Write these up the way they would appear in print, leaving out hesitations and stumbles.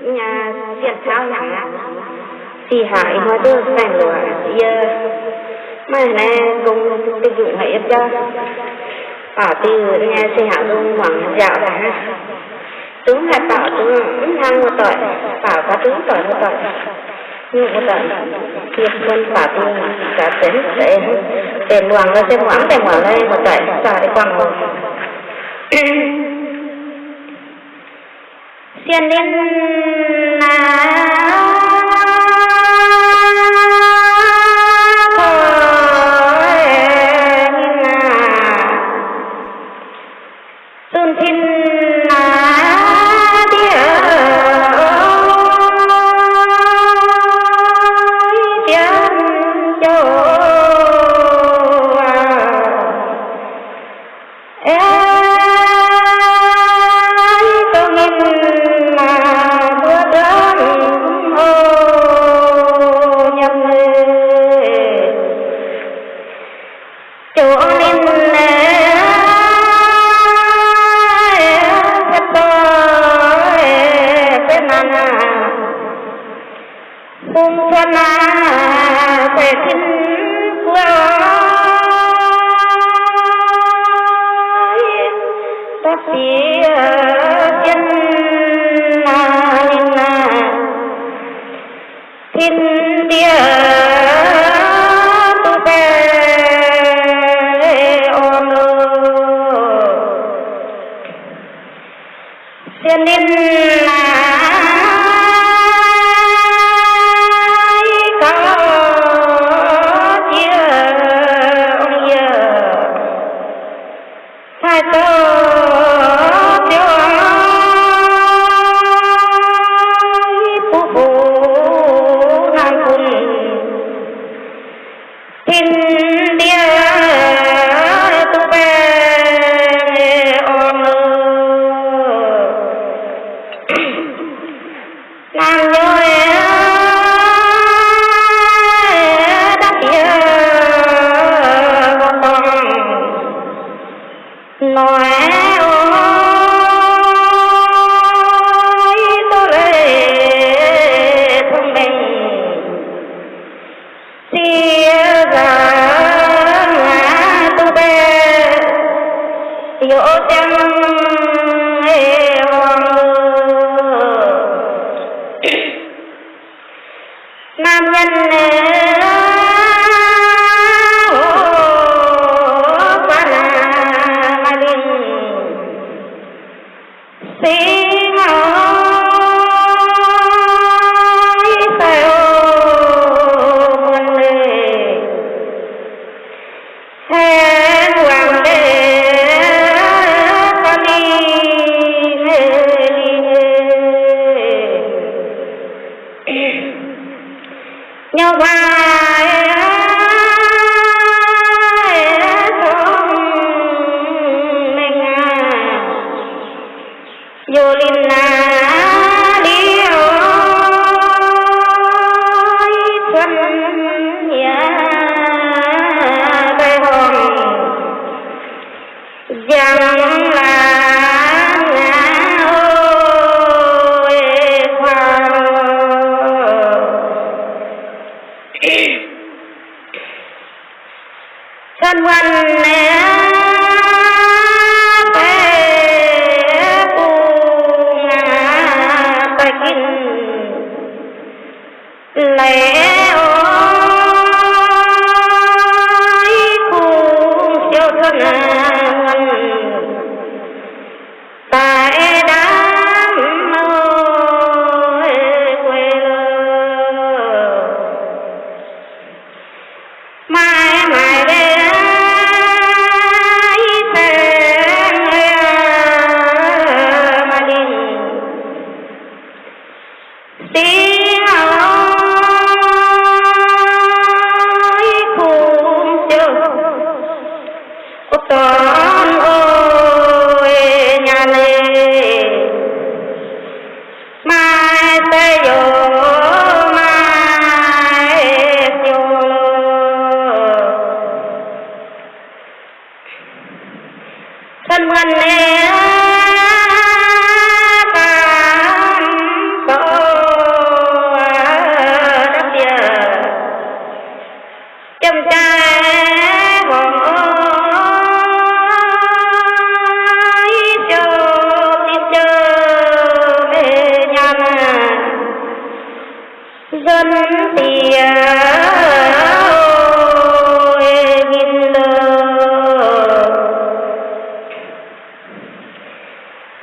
nhà diện thao nhẳng thì hải hoa đưa cảnh lụa giờ mà này cùng tiêu dụng hệ cho bảo từ nhà xây hảo dung hoàng dạo đã tướng hạt bảo tướng hăng một tội bảo có tướng tội một tội nhưng một tội thiệp quân bảo tướng cả tính để tiền hoàng nó xem hoảng lên một tội xả đi quăng một xiên lên Hãy subscribe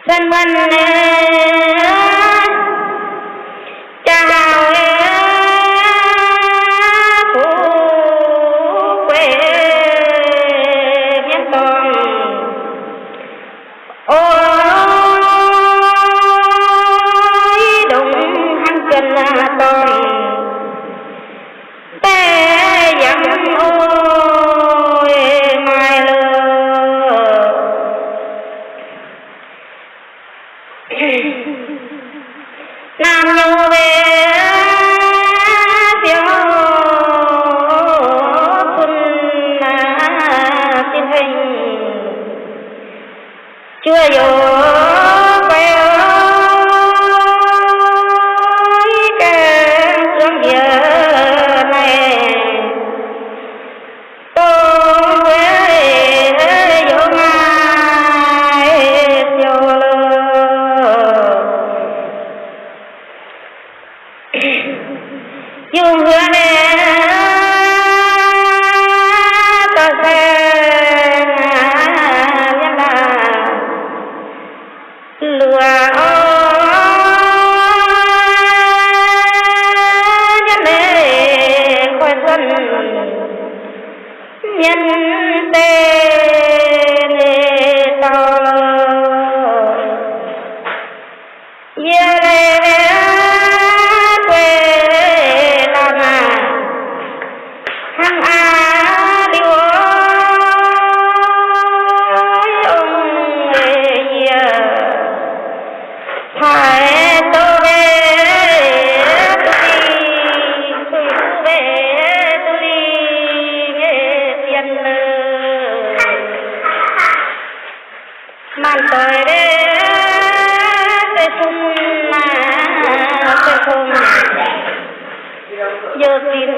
dân vân chào phú quê miền tông ôi đúng hăng chân tông té dặm ôi mai lơ nam nhu về phiếu xuân xin hình chưa vô quay ơi cái sương giờ này tôi về vô ngay phiếu dùng hứa nè ta sẽ nhân là lừa nhân lệ khoai xuân nhân tên tao lơ hăng á đi ôi ông ơi phải tôi về tôi về tôi đi nghe tiền màn tôi để không mà tôi không giờ tin